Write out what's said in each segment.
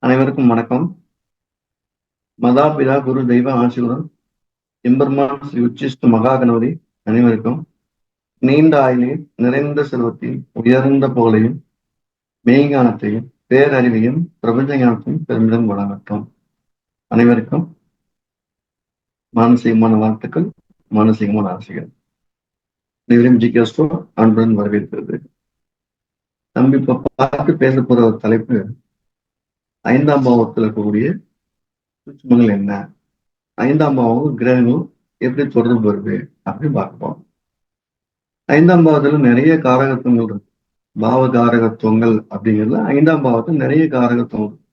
அனைவருக்கும் வணக்கம். மதாபிதா குரு தெய்வ ஆசீர்வாதம் எம்பெருமான் ஸ்ரீ உச்சிஷ்ட மகா கணபதி அனைவருக்கும் நீண்ட ஆயுளையும் நிறைந்த செல்வத்தையும் உயர்ந்த புகழையும் மெய்ஞானத்தையும் பேரறிவையும் பிரபஞ்ச ஞானத்தையும் பெருமிதம் வழங்கட்டும். அனைவருக்கும் மானசீகமான வாழ்த்துக்கள், மானசீகமான ஆசைகள். அனைவரும் ஜிகேஸ்டோ அன்புடன் வரவேற்கிறது. நம்ம இப்ப பார்த்து பேச போற ஒரு தலைப்பு 5ஆம் பாவத்தில் இருக்கக்கூடிய சூட்சுமங்கள் என்ன, 5ஆம் பாவம் கிரகங்கள் எப்படி தொடர்பு வருது அப்படின்னு பார்ப்போம். 5ஆம் பாவத்துல நிறைய காரகத்துவங்கள் இருக்கு. பாவ காரகத்துவங்கள் அப்படிங்கிறதுல 5ஆம் பாவத்துல நிறைய காரகத்துவம் இருக்கு.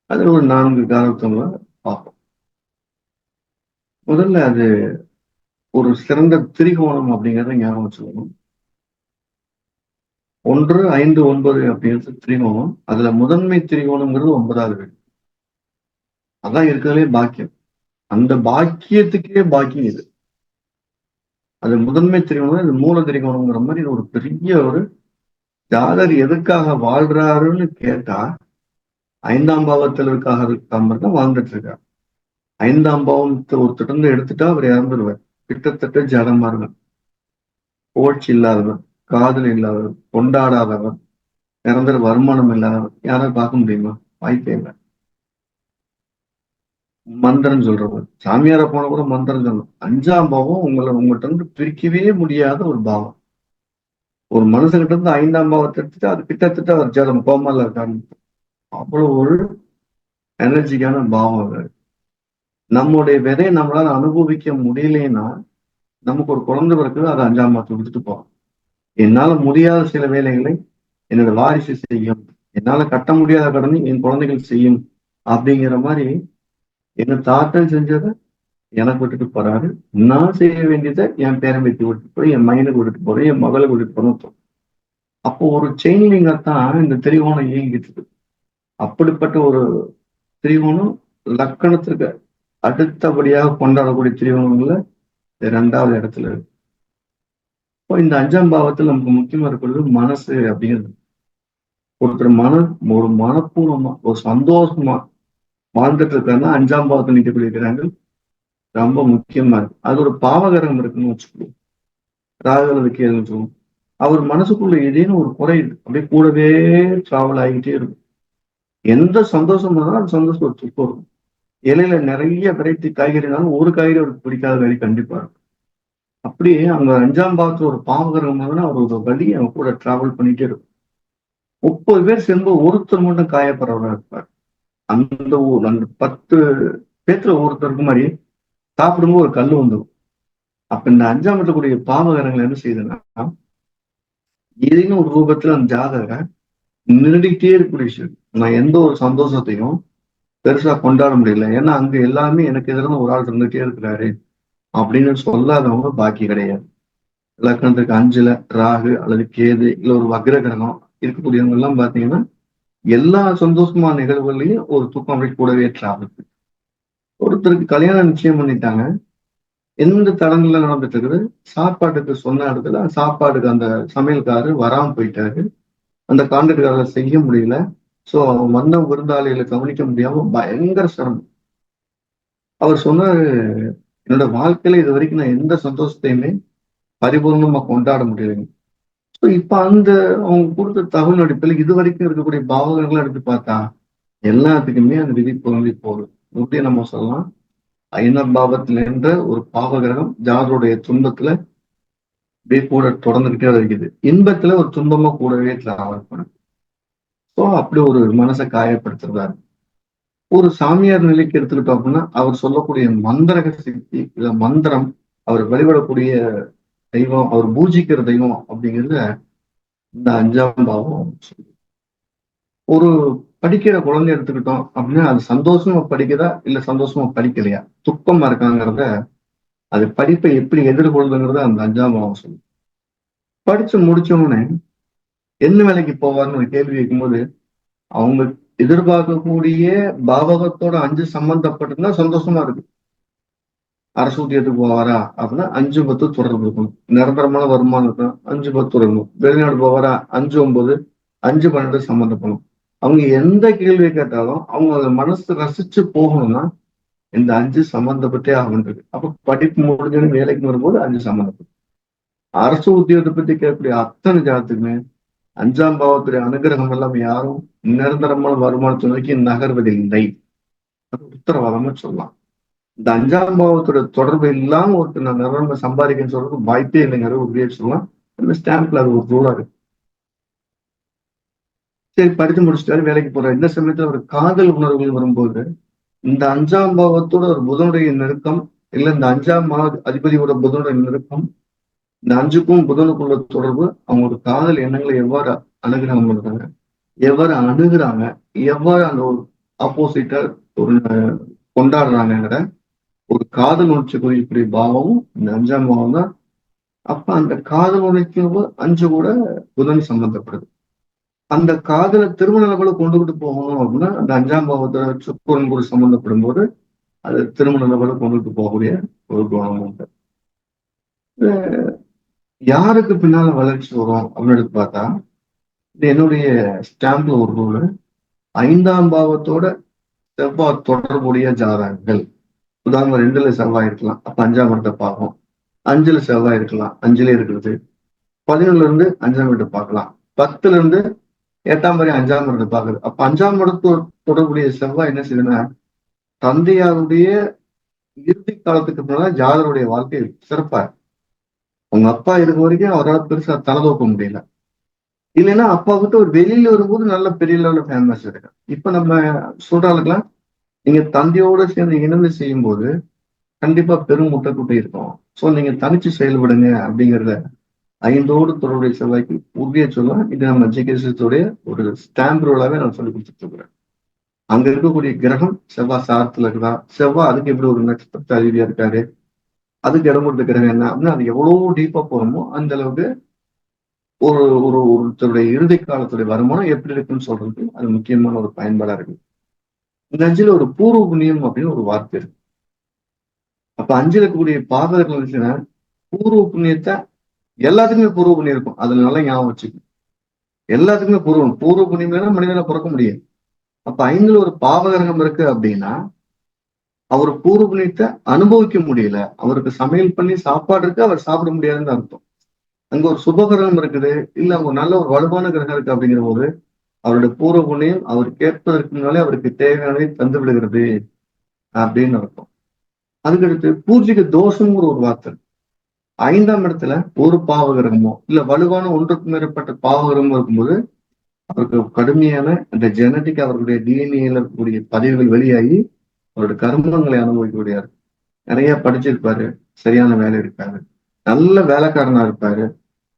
அதுல ஒரு 4 காரகத்துவங்களை பார்ப்போம். முதல்ல அது ஒரு சிறந்த திரிகோணம் அப்படிங்கிறத ஞாபகம் வச்சுக்கணும். 1, 5, 9 அப்படிங்கிறது திரிகோணம். அதுல முதன்மை திரிகோணம்ங்கிறது 9வது வீடு. அதான் இருக்கிறதுலே பாக்கியம். அந்த பாக்கியத்துக்கே பாக்கியம் இது. அது முதன்மை திரிகோணம், இது மூல திரிகோணம்ங்கிற மாதிரி இது ஒரு பெரிய ஒரு ஜாதகர் எதுக்காக வாழ்றாருன்னு கேட்டா 5ஆம் பாவத்தில் இருக்காக தான் வாழ்ந்துட்டு இருக்காரு. 5ஆம் பாவத்தை ஒருத்தர் இருந்து எடுத்துட்டா அவர் இறந்துடுவார். கிட்டத்தட்ட ஜடமா இருக்கும். புகழ்ச்சி இல்லாதவர், காதல் இல்லாதவர், கொண்டாடாதவர், நிரந்தர வருமானம் இல்லாதவர் யாராவது பார்க்க முடியுமா? வாய்ப்பே இல்லை. மந்திரம் சொல்றவர், சாமியார போன கூட மந்திரம் சொல்லணும். 5ஆம் பாவம் உங்கள்கிட்ட இருந்து பிரிக்கவே முடியாத ஒரு பாவம். ஒரு மனுஷங்கிட்ட இருந்து 5ஆம் பாவத்தை எடுத்துட்டு அது கிட்டத்தட்ட அவர் ஜடம் கோமால இருக்காரு. அவ்வளவு ஒரு எனர்ஜிக்கான பாவம் அது. நம்முடைய விதையை நம்மளால அனுபவிக்க முடியலன்னா நமக்கு ஒரு குழந்தை பிறக்குது, அதை 5ஆம் பாவத்தை கொடுத்துட்டு போறோம். என்னால முடியாத சில வேலைகளை என்னோட வாரிசு செய்யும், என்னால கட்ட முடியாத கடனை என் குழந்தைகள் செய்யும் அப்படிங்கிற மாதிரி எங்க தாத்தன் செஞ்சதை எனக்கு விட்டுட்டு போறாரு. நான் செய்ய வேண்டியதை என் பேரம்பேத்தி விட்டுட்டு போய் என் மகனுக்கு விட்டுட்டு போறேன், என் மகளை விட்டுட்டு போறோம். அப்போ ஒரு செயின்லிங்கத்தான் இந்த திரிகோணம் இயங்கிட்டு இருக்கு. அப்படிப்பட்ட ஒரு திரிகோணம் லக்கணத்திற்கு அடுத்தபடியாக கொண்டாடக்கூடிய திரிகோணங்கள்ல 2வது இடத்துல இருக்கு. இப்போ இந்த 5ஆம் பாவத்தில் நமக்கு முக்கியமா இருக்கிறது மனசு அப்படிங்கிறது. ஒருத்தர் ஒரு மனப்பூர்வமா ஒரு சந்தோஷமா வாழ்ந்துட்டு இருக்காருன்னா 5ஆம் பாவத்தில் நிற்கக்கூடிய கிரகங்கள் ரொம்ப முக்கியமா இருக்கு. அது ஒரு பாவகிரகம் இருக்குன்னு வச்சுக்கோங்க, ராகு அல்லது கேதுன்னு சொல்லுவோம். அவர் மனசுக்குள்ள ஏதேனும் ஒரு குறை இருக்கு, அப்படியே கூடவே டிராவல் ஆகிட்டே இருக்கும். எந்த சந்தோஷம் இருந்தாலும் அந்த சந்தோஷம் ஒரு துக்கம் இருக்கும். இலையில நிறைய வெரைட்டி காய்கறினாலும் ஒரு காய்கறி அவருக்கு பிடிக்காத காய்கறி கண்டிப்பா இருக்கும். அப்படியே அங்க 5ஆம் பாவத்துல ஒரு பாவகிரகம் அவர் ஒரு வழி அவங்க கூட டிராவல் பண்ணிட்டே இருக்கும். 30 பேர் சேர்ந்து ஒருத்தர் மட்டும் காயப்படுறவரா இருப்பார். அந்த 10 பேத்துல ஒருத்தருக்கு மாதிரி சாப்பிடும்போது ஒரு கல் வந்துடும். அப்ப இந்த 5ஆம் இடத்துக்குரிய பாவகிரகங்கள் என்ன செய்யுதுன்னா, ஏதேனும் ஒரு ரூபத்துல அந்த ஜாதகரை நின்றுட்டே இருக்கக்கூடிய விஷயம். நான் எந்த ஒரு சந்தோஷத்தையும் பெருசா கொண்டாட முடியல, ஏன்னா அங்க எல்லாமே எனக்கு எதிரான ஒரு ஆள் இருந்துட்டே இருக்கிறாரு அப்படின்னு சொல்லாதவங்க பாக்கி கிடையாது. லக்னத்துக்கு 5ல ராகு அல்லது கேது இல்ல ஒரு வக்ர கிரகம் இருக்கக்கூடியவங்க எல்லாம் பாத்தீங்கன்னா எல்லா சந்தோஷமான நிகழ்வுகளையும் ஒரு தூக்கம் அப்படி கூடவே ஆகுது. ஒருத்தருக்கு கல்யாணம் நிச்சயம் பண்ணிட்டாங்க, எந்த தடங்கள்ல நடந்துட்டு இருக்குது, சாப்பாட்டுக்கு சொன்ன இடத்துல சாப்பாட்டுக்கு அந்த சமையல்காரர் வராம போயிட்டாரு, அந்த கான்ட்ராக்ட்காரரை செய்ய முடியல. சோ அவன் வந்த விருந்தாளிகளை கவனிக்க முடியாம பயங்கர சிரமம். அவர் சொன்னாரு, என்னோட வாழ்க்கையில இது வரைக்கும் நான் எந்த சந்தோஷத்தையுமே பரிபூர்ணமா கொண்டாட முடியலைங்க. ஸோ இப்ப அந்த அவங்க கொடுத்த தகவல் அடிப்படையில் இது வரைக்கும் இருக்கக்கூடிய பாவகங்களை எடுத்து பார்த்தா எல்லாத்துக்குமே அந்த விதி பொருந்தி போகுது. எப்படி நம்ம சொல்லலாம், 5ஆம் பாவத்துல என்ற ஒரு பாவகிரகம் ஜாதருடைய துன்பத்துல அப்படியே கூட தொடர்ந்துகிட்டே இருக்குது, இன்பத்துல ஒரு துன்பமா கூடவே டிராவல் பண்ணும். ஸோ அப்படி ஒரு மனசை காயப்படுத்துறதா இருக்கு. ஒரு சாமியார் நிலைக்கு எடுத்துக்கிட்டோம் அப்படின்னா அவர் சொல்லக்கூடிய மந்திரக சக்தி இல்ல மந்திரம், அவர் வழிபடக்கூடிய தெய்வம், அவர் பூஜிக்கிற தெய்வம் அப்படிங்கிறத இந்த 5ஆம் பாவம். ஒரு படிக்கிற குழந்தை எடுத்துக்கிட்டோம் அப்படின்னா அது சந்தோஷமா படிக்குதா இல்ல சந்தோஷமா படிக்கலையா, துக்கமா இருக்காங்கிறத, அது படிப்பை எப்படி எதிர்கொள்ளுங்கிறத அந்த 5ஆம் பாவம் சொல்லும். படிச்சு முடிச்சவொடனே என்ன வேலைக்கு போவார்னு ஒரு கேள்வி வைக்கும்போது அவங்க எதிர்பார்க்கக்கூடிய பாவகத்தோட 5 சம்பந்தப்பட்டிருந்தா சந்தோஷமா இருக்கு. அரசு உத்தியோகத்துக்கு போவாரா அப்படின்னா 5, 10 தொடர்பு இருக்கணும். நிரந்தரமான வருமானம் இருக்கும், 5, 10 இருக்கணும். வெளிநாடு போவாரா 5, 9, 5, 12 சம்பந்தப்படும். அவங்க எந்த கேள்வி கேட்டாலும் அவங்க மனசு ரசிச்சு போகணும்னா இந்த 5 சம்பந்தப்பட்டே ஆகணும். அப்ப படிப்பு முடிஞ்சோன்னு வேலைக்கு வரும்போது 5 சம்பந்தப்படும். அரசு உத்தியோகத்தை பத்தி கேட்கக்கூடிய அத்தனை ஜாதத்துக்குமே 5ஆம் பாவத்துடைய அனுகிரகம் எல்லாம் யாரும் நிரந்தரமான வருமானத்தை நோக்கி நகர்வதில்லை. அது உத்தரவாதமா சொல்லலாம். இந்த 5ஆம் பாவத்தோட தொடர்பு இல்லாம ஒருத்தர் நான் நிரந்தரமா சம்பாதிக்கன்னு சொல்றதுக்கு வாய்ப்பே இல்லைங்கிற உறுதியை சொல்லலாம். அந்த ஸ்டாம்ப்ல அது ஒரு ரூலா இருக்கு. சரி, படித்து முடிச்சுட்டாரு, வேலைக்கு போறாரு. இந்த சமயத்துல ஒரு காதல் உணர்வுகள் வரும்போது இந்த 5ஆம் பாவத்தோட ஒரு புதனுடைய நெருக்கம், இல்ல இந்த 5ஆம் பாவ அதிபதியோட புதனுடைய நெருக்கம், இந்த 5க்கும் புதனுக்குள்ள தொடர்பு அவங்களோட காதல் எண்ணங்களை எவ்வாறு அணுகுறாங்க பண்றாங்க, எவ்வாறு அணுகுறாங்க, எவ்வாறு அந்த ஒரு ஆப்போசிட்டா ஒரு கொண்டாடுறாங்கிற ஒரு காதல் உணர்ச்சி குறிக்கக்கூடிய பாவமும் இந்த 5ஆம் பாவம் தான். அப்ப அந்த காதல் உணர்ச்சி 5 கூட புதன் சம்பந்தப்படுது. அந்த காதலை திருமண லெவல கொண்டுகிட்டு போகணும் அப்படின்னா அந்த 5ஆம் பாவத்தை சுக்கிரன் கூட சம்பந்தப்படும் போது அது திருமண லெவல கொண்டுட்டு போகக்கூடிய ஒரு குணம் உண்டு. யாருக்கு பின்னால வளர்ச்சி வரும் அப்படின்னு பார்த்தா, இது என்னுடைய ஸ்டாம்ப்ல ஒரு ரூல். 5ஆம் பாவத்தோட செவ்வாய் தொடர்புடைய ஜாதகங்கள், உதாரணம் 2ல செவ்வாய் இருக்கலாம், அப்ப 5ஆம் இடத்தை பார்க்கும். 5ல செவ்வாய் இருக்கலாம், 5ல இருக்கிறது. 11ல இருந்து 5ஆம் இடத்தை பார்க்கலாம். 10ல இருந்து 8ஆம் வரை 5ஆம் இடத்தை பார்க்குது. அப்ப 5ஆம் இடத்தோட தொடர்புடைய செவ்வாய் என்ன செய்யுதுன்னா, தந்தையாருடைய இறுதி காலத்துக்கு முன்னால ஜாதருடைய வாழ்க்கை சிறப்பா இருக்கு. உங்க அப்பா இருக்க வரைக்கும் அவரால் பெருசா தலதூக்க முடியல. இல்லைன்னா அப்பா கிட்ட ஒரு வெளியில வரும்போது நல்ல பெரிய லெவல்ல ஃபேமஸ் இருக்கு. இப்ப நம்ம சொல்றாளுக்கெல்லாம் நீங்க தந்தையோட சேர்ந்து இணைந்து செய்யும் போது கண்டிப்பா பெரும் முட்டைக்குட்டை இருக்கும். சோ நீங்க தனிச்சு செயல்படுங்க அப்படிங்கிறத 5ஓடு தொடர்புடைய செவ்வாய்க்கு உறுதியை சொல்லலாம். இது நம்ம ஜிகேசத்துடைய ஒரு ஸ்டாம்ப் ரோலாவே நான் சொல்லி கொடுத்துட்டு இருக்கிறேன். அங்க இருக்கக்கூடிய கிரகம் செவ்வாய் சாரத்துல இருக்குதா, செவ்வாய் அதுக்கு எப்படி ஒரு நட்சத்திர அதிபதியா இருக்காரு, அதுக்கு இடம் கொடுத்த கிரகம் என்ன அப்படின்னா அது எவ்வளவு டீப்பா போறோமோ அந்த அளவுக்கு ஒரு ஒரு ஒருத்தருடைய இறுதி காலத்துடைய வருமானம் எப்படி இருக்குன்னு சொல்றது அது முக்கியமான ஒரு பயன்பாடா இருக்கு. இந்த 5ல ஒரு பூர்வ புண்ணியம் அப்படின்னு ஒரு வார்த்தை இருக்கு. அப்ப 5ல இருக்கக்கூடிய பாதகர்கள் இருந்துச்சுன்னா பூர்வ புண்ணியத்தை எல்லாத்துக்குமே பூர்வ புண்ணியம் இருக்கும். அதுல நல்லா ஞாபகம் வச்சுக்கணும். எல்லாத்துக்குமே பூர்வம் பூர்வ புண்ணியம் இல்லைன்னா மனிதனை பிறக்க முடியாது. அப்ப 5ல ஒரு பாவகிரகம் இருக்கு அப்படின்னா அவர் பூர்வ புண்ணியத்தை அனுபவிக்க முடியல. அவருக்கு சமையல் பண்ணி சாப்பாடு இருக்கு, அவர் சாப்பிட முடியாதுன்னு அர்த்தம். அங்க ஒரு சுபகிரகம் இருக்குது, இல்ல அவங்க நல்ல ஒரு வலுவான கிரகம் இருக்கு அப்படிங்கிற போது அவருடைய பூர்வ புண்ணியம் அவர் கேட்பதற்கு முன்னாலே அவருக்கு தேவையானதை தந்து விடுகிறது அப்படின்னு அர்த்தம். அதுக்கடுத்து பூர்வீக தோஷம்ங்கிற ஒரு வார்த்தை. 5ஆம் இடத்துல ஒரு பாவகிரகமோ இல்ல வலுவான ஒன்றுக்கு மேற்பட்ட பாவகிரகமோ இருக்கும்போது அவருக்கு கடுமையான அந்த ஜெனட்டிக் அவர்களுடைய டிஎன்ஏல இருக்கக்கூடிய பதிவுகள் வெளியாகி அவருடைய கர்மங்களை அனுபவிக்கக்கூடிய நிறைய படிச்சிருப்பாரு, சரியான வேலை இருக்காரு, நல்ல வேலைக்காரனா இருப்பாரு,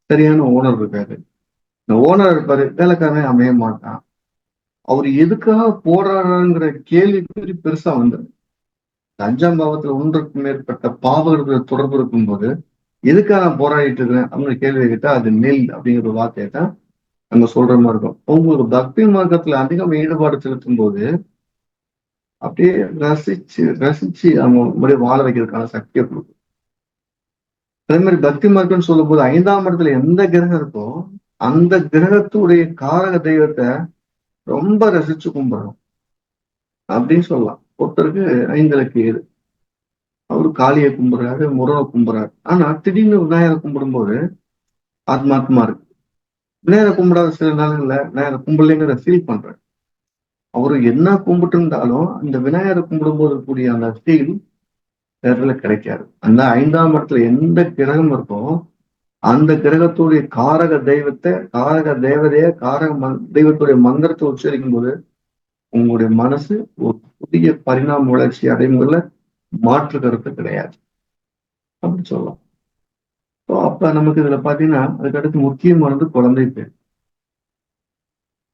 சரியான ஓனர் இருக்காரு. இந்த ஓனர் இருப்பாரு, வேலைக்காரனே அமைய மாட்டான். அவர் எதுக்காக போராடுறாங்கிற கேள்விக்குறி பெருசா வந்துடும். 5ஆம் பாவத்துல ஒன்றுக்கு மேற்பட்ட பாவர்கள் தொடர்பு இருக்கும்போது எதுக்காக நான் போராடிட்டு இருக்கிறேன் அப்படின்னு கேள்வி கேட்டா அது நெல் அப்படிங்கிற ஒரு வார்த்தையை தான் நம்ம சொல்ற மாதிரி இருக்கும். உங்களுக்கு பக்தி மார்க்கத்துல அதிகம் ஈடுபாடு செலுத்தும் போது அப்படியே ரசிச்சு ரசிச்சு அவங்க அப்படியே வாழ வைக்கிறதுக்கான சக்தியை கொடுக்கும். அதே மாதிரி பக்தி மார்க்கம்னு சொல்லும் போது 5ஆம் இடத்துல எந்த கிரகம் இருக்கோ அந்த கிரகத்துடைய காரக தெய்வத்தை ரொம்ப ரசிச்சு கும்பிடணும் அப்படின்னு சொல்லலாம். ஒருத்தருக்கு 5ல கேது, அவரு காளியை கும்பிடுறாரு, முருகனை கும்பிடுறாரு. ஆனா திடீர்னு விநாயகரை கும்பிடும்போது ஆத்மாத்மா இருக்கு. விநாயகரை கும்பிடாத சில நாளுங்கள்ல விநாயகரை கும்பிடலைங்கிற ஃபீல் பண்றேன். அவரு என்ன கும்பிட்டு இருந்தாலும் அந்த விநாயகரை கும்பிடும்போது கூடிய அந்த ஃபீல் வேறல கிடைக்காது. அந்த 5ஆம் இடத்துல எந்த கிரகம் இருக்கோ அந்த கிரகத்துடைய காரக தெய்வத்தை, காரக தேவதைய, காரக தெய்வத்துடைய மந்திரத்தை உச்சரிக்கும் போது உங்களுடைய மனசு ஒரு புதிய பரிணாம வளர்ச்சி அடைமுறையில மாற்று கருத்து கிடையாது அப்படின்னு சொல்லலாம். அப்ப நமக்கு இதுல பாத்தீங்கன்னா அதுக்கடுத்து முக்கியமானது குழந்தை பேர்.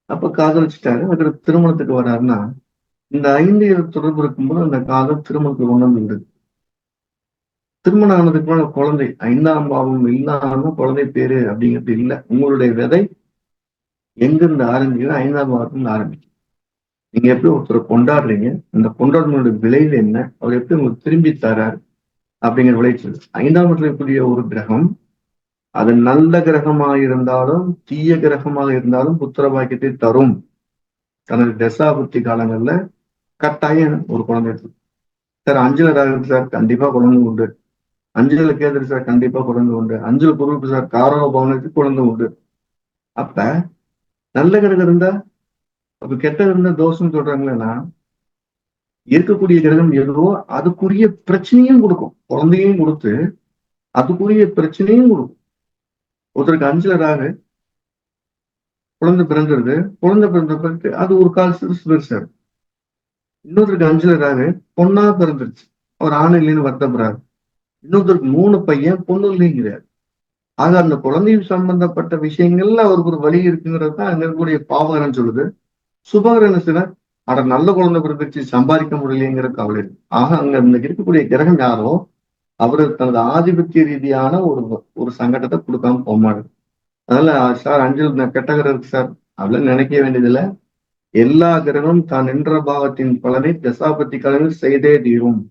அப்ப காதலிச்சுட்டாரு, அதுக்கு திருமணத்துக்கு வர்றாருன்னா இந்த 5 தொடர்பு இருக்கும்போது அந்த காதல் திருமணத்துக்கு கொண்டு வந்து விடுது. திருமணம் ஆனதுக்கு மேல குழந்தை 5ஆம் பாவம் இல்லாம குழந்தை பேரு அப்படிங்கிறது இல்லை. உங்களுடைய விதை எங்கிருந்து ஆரம்பிக்குது? 5ஆம் பாவத்துல ஆரம்பிக்கும். நீங்க எப்படி ஒருத்தரை கொண்டாடுறீங்க, அந்த கொண்டாடுனுடைய விளைவு என்ன, அவர் எப்படி உங்களுக்கு திரும்பி தரார் அப்படிங்கிற விளைச்சல். 5ஆம் இடத்துல இருக்கக்கூடிய ஒரு கிரகம் அது நல்ல கிரகமாக இருந்தாலும் தீய கிரகமாக இருந்தாலும் புத்திர பாக்கியத்தை தரும் தனது தசாபுத்தி காலங்கள்ல கட்டாயம் ஒரு குழந்தை இருக்கு. சார் 5ல ராகு சார் கண்டிப்பா குழந்தை உண்டு. 5ல கேது சார் கண்டிப்பா குழந்தை உண்டு. 5ல குரு சார் காரக பவனுக்கு குழந்தை உண்டு. அப்ப நல்ல கிரகம் இருந்தா அப்ப கெட்ட இருந்தா தோஷம் சொல்றாங்களேன்னா இருக்கக்கூடிய கிரகம் எதுவோ அதுக்குரிய பிரச்சனையும் கொடுக்கும். குழந்தையும் கொடுத்து அதுக்குரிய பிரச்சனையும் கொடுக்கும். ஒருத்தருக்கு 5ல ராகு குழந்தை பிறந்துருது. குழந்தை பிறந்த பிறகு அது ஒரு கால் சிறுசு பெருசாரு. இன்னொருத்தருக்கு 5ல ராகு பொண்ணா பிறந்துருச்சு. அவர் ஆண் இல்லைன்னு வருத்தப்படுறாரு. இன்னொருத்தருக்கு 3 பையன் பொண்ணு இல்லைங்கிறார். ஆக அந்த குழந்தை சம்பந்தப்பட்ட விஷயங்கள்ல அவருக்கு ஒரு வழி இருக்குங்கிறது தான் அங்க இருக்கக்கூடிய பாவகரன் சொல்லுது. சுபகரன் சில அட நல்ல குழந்தை பிறந்துச்சு சம்பாதிக்க முடியலைங்கிற கவலை இருக்கு. ஆக அங்க இருக்கக்கூடிய கிரகம் யாரோ அவரு தனது ஆதிபத்திய ரீதியான ஒரு சங்கடத்தை கொடுக்காம போமாடு. அதனால சார் 5ல் கெட்ட கிரகம் இருக்கு சார் அப்படின்னு நினைக்க வேண்டியதில்லை. எல்லா கிரகமும் தான் நின்ற பாவத்தின் பலனை தசாபத்தி காலங்களில் செய்தே தீரும்.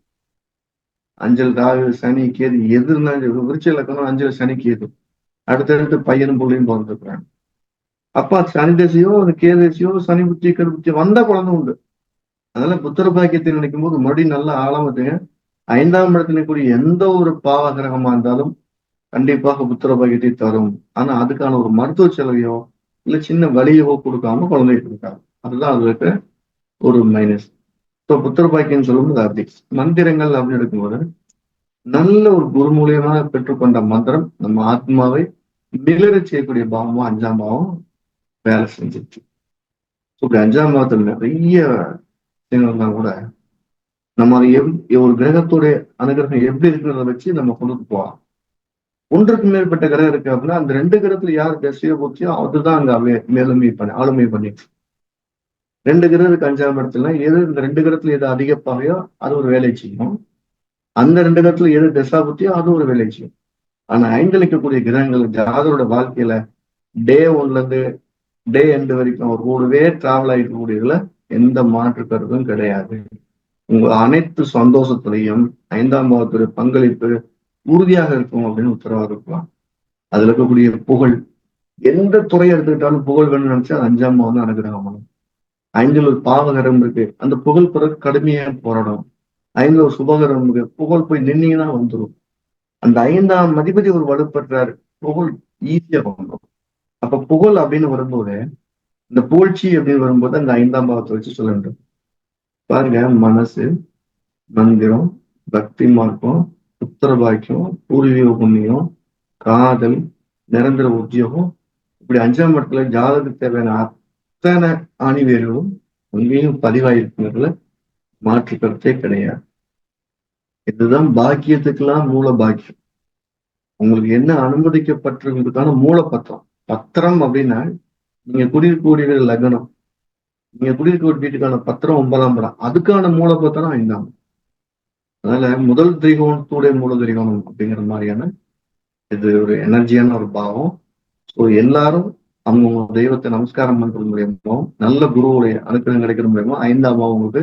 5ல் ராகு சனி கேது எது இருந்தாலும் விருட்ச இலக்கணம் 5ல் சனி கேது அடுத்தடுத்து பையனும் பிள்ளையும் பிறந்துருக்குறாங்க. அப்பா சனி தசையோ அது கேது தசையோ சனி புத்தி கரு புத்தி வந்த குழந்தை உண்டு. அதனால புத்திர பாக்கியத்தை நினைக்கும் போது மறுபடியும் நல்ல ஆழமத்துங்க 5ஆம் இடத்துல கூடிய எந்த ஒரு பாவ கிரகமா இருந்தாலும் கண்டிப்பாக புத்திர பாக்கியத்தை தரும். ஆனா அதுக்கான ஒரு மருத்துவ செலவையோ இல்ல சின்ன வலியவோ கொடுக்காம குழந்தை கொடுக்காது. அதுதான் அது இருக்க ஒரு மைனஸ். இப்போ புத்திர பாக்கியம் சொல்லும்போது அப்படி மந்திரங்கள் அப்படின்னு எடுக்கும்போது நல்ல ஒரு குரு மூலியமாக பெற்றுக்கொண்ட மந்திரம் நம்ம ஆத்மாவை மிளற செய்யக்கூடிய பாவமும் 5ஆம் பாவம் வேலை செஞ்சிருச்சு. இப்படி 5ஆம் பாவத்துல நிறைய விஷயங்கள் கூட நம்ம அதை ஒரு கிரகத்துடைய அனுகிரகம் எப்படி இருக்கிறத வச்சு நம்ம கொண்டு போகலாம். ஒன்றுக்கு மேற்பட்ட கிரகம் இருக்கு அப்படின்னா அந்த 2 கிரகத்துல யார் தசையோ போச்சியோ அதுதான் அங்க மேலுமை பண்ணி ஆளுமை பண்ணிட்டு 2 கிரகத்துக்கு 5ஆம் இடத்துல எது இந்த 2 கிரகத்துல எது அதிக பாவையோ அது ஒரு வேலை செய்யும். அந்த 2 கிரகத்துல எது தசாபுத்தியோ அது ஒரு வேலை செய்யும். ஆனா 5ல் இருக்கக்கூடிய கிரகங்கள் ஜாதரோட வாழ்க்கையில டே 1ல இருந்து டே எண்டு வரைக்கும் அவர் கூடவே டிராவல் ஆகிட்டு கூடியதுல எந்த மாற்று கருத்தும் கிடையாது. உங்க அனைத்து சந்தோஷத்திலையும் 5ஆம் பாவத்துடைய பங்களிப்பு உறுதியாக இருக்கும் அப்படின்னு உத்தரவாக இருக்கலாம். அதுல இருக்கக்கூடிய புகழ் எந்த துறையை எடுத்துக்கிட்டாலும் புகழ் வேணும்னு நினைச்சா 5ஆம் பாவம் தான் அனுகிரகம். 5ல் ஒரு பாவகரம் இருக்கு அந்த புகழ் பிறகு கடுமையா போராடும். 5ல் ஒரு சுபகரம் இருக்கு புகழ் போய் நின்னீங்கன்னா வந்துடும். அந்த 5ஆம் அதிபதி ஒரு வலுப்பெற்றாரு புகழ் ஈஸியா வந்துடும். அப்ப புகழ் அப்படின்னு வரும்போது இந்த புகழ்ச்சி அப்படின்னு வரும்போது அந்த 5ஆம் பாவத்தை வச்சு சொல்ல வேண்டும். பாருங்க மனசு மந்திரம் பக்தி மார்க்கம் புத்திர பாக்கியம் பூர்வீக புண்ணியம் காதல் நிரந்தர உத்தியோகம் இப்படி 5ஆம் இடத்துல ஜாதகத்துக்கு தேவையான அத்தனை ஆணிவேர்களும் அங்கேயும் பதிவாயிருக்குங்கிறதுல மாற்று கருத்தே கிடையாது. இதுதான் பாக்கியத்துக்கெல்லாம் மூல பாக்கியம். உங்களுக்கு என்ன அனுமதிக்கப்பட்டிருக்கிறதுக்கான மூல பத்திரம். பத்திரம் அப்படின்னா நீங்க குடியிருக்கக்கூடிய லக்னம் நீங்க குடியிருக்க வீட்டுக்கான பத்திரம் 9ஆம் இடம் அதுக்கான மூல பத்திரம் 5ஆம். அதனால முதல் திரிகோணத்துடைய மூல திரிகோணம் அப்படிங்கிற மாதிரியான இது ஒரு எனர்ஜியான ஒரு பாவம். ஸோ எல்லாரும் அவங்க தெய்வத்தை நமஸ்காரம் பண்றது மூலியமாவும் நல்ல குருவுடைய அனுக்கிரகம் கிடைக்கிற மூலியமா 5ஆம் பாவம் உங்களுக்கு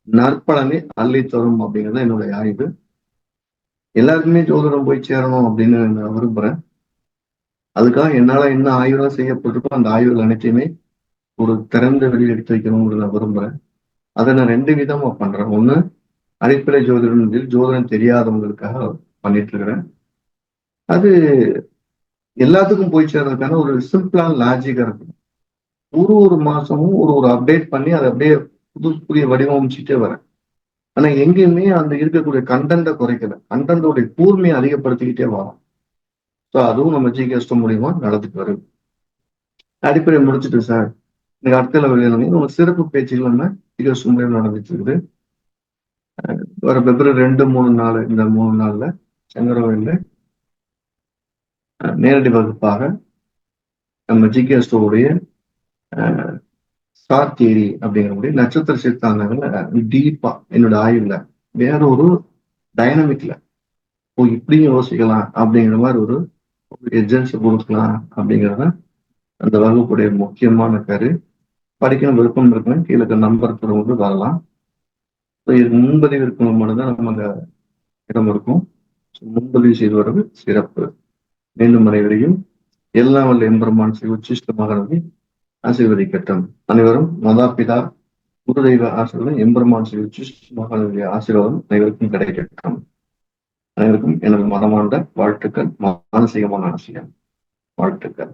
நற்பலனை அள்ளி தரும் அப்படிங்கிறது என்னுடைய ஆய்வு. எல்லாருக்குமே ஜோதிடம் போய் சேரணும் அப்படின்னு நான் விரும்புறேன். அதுக்காக என்னால என்ன ஆய்வுலாம் செய்யப்பட்டிருக்கோ அந்த ஆய்வுகள் அனைத்தையுமே ஒரு திறந்த வெளியில் எடுத்து வைக்கணும்னு நான் விரும்புறேன். அதை நான் 2 விதமா பண்றேன். ஒண்ணு அடிப்படை ஜோதிடம் ஜோதிடம் தெரியாதவங்களுக்காக பண்ணிட்டு இருக்கிறேன். அது எல்லாத்துக்கும் போய் சேர்றதுக்கான ஒரு சிம்பிளான லாஜிக்கா இருக்கு. ஒரு மாசமும் ஒரு அப்டேட் பண்ணி அதை அப்படியே புதிய வடிவமைச்சுட்டே வரேன். ஆனா எங்கேயுமே அந்த இருக்கக்கூடிய கண்டென்ட்டை குறைக்கல. கண்டென்ட்டோடைய கூர்மையை அதிகப்படுத்திக்கிட்டே வரோம். ஸோ அதுவும் நம்ம ஜிகேஸ்ட் மூலியமா நடந்துட்டு வருது. அடிப்படை முடிச்சுட்டு சார் எனக்கு அடுத்த வெளியே உங்க சிறப்பு பேச்சுகள் நம்ம ஜிகேஸ்ட் மூலியமா நடந்துட்டு இருக்குது. வர பிப்ரவரி 2, 3, 4 இந்த 3 நாள்ல சங்கரவயல்ல நேரடி வகுப்பாக நம்ம ஜிகேஸ்டோடைய ஸ்டார் தியரி அப்படிங்கிற நட்சத்திர சித்தாந்தங்கள்ல டீப்பா என்னோட ஆய்வுல வேற ஒரு டைனமிக்ல இப்படியும் யோசிக்கலாம் அப்படிங்கிற மாதிரி ஒரு எஜென்சி கொடுக்கலாம் அப்படிங்கிறத அந்த வகுப்புடைய முக்கியமான கரு. படிக்கணும் விருப்பம் இருக்கணும் கீழே நம்பர் வந்து வரலாம். இதுக்கு முன்பதிவு இருக்கணும் மட்டும்தான் நம்ம அங்க இடம் இருக்கும். முன்பதிவு செய்து வருவது சிறப்பு. மீண்டும் அனைவரையும் எல்லாம் வல்ல எம்பெருமான் உச்சிஷ்டமாக ஆசீர்வதிக்கட்டும். அனைவரும் மாதாபிதா குருதெய்வ ஆசீர்வாதம், எம்பெருமான் ஸ்ரீ மகானுடைய ஆசீர்வாதம் அனைவருக்கும் கிடைக்கட்டும். அனைவருக்கும் எனது மனமார்ந்த வாழ்த்துக்கள், மானசீகமான ஆசையம் வாழ்த்துக்கள்.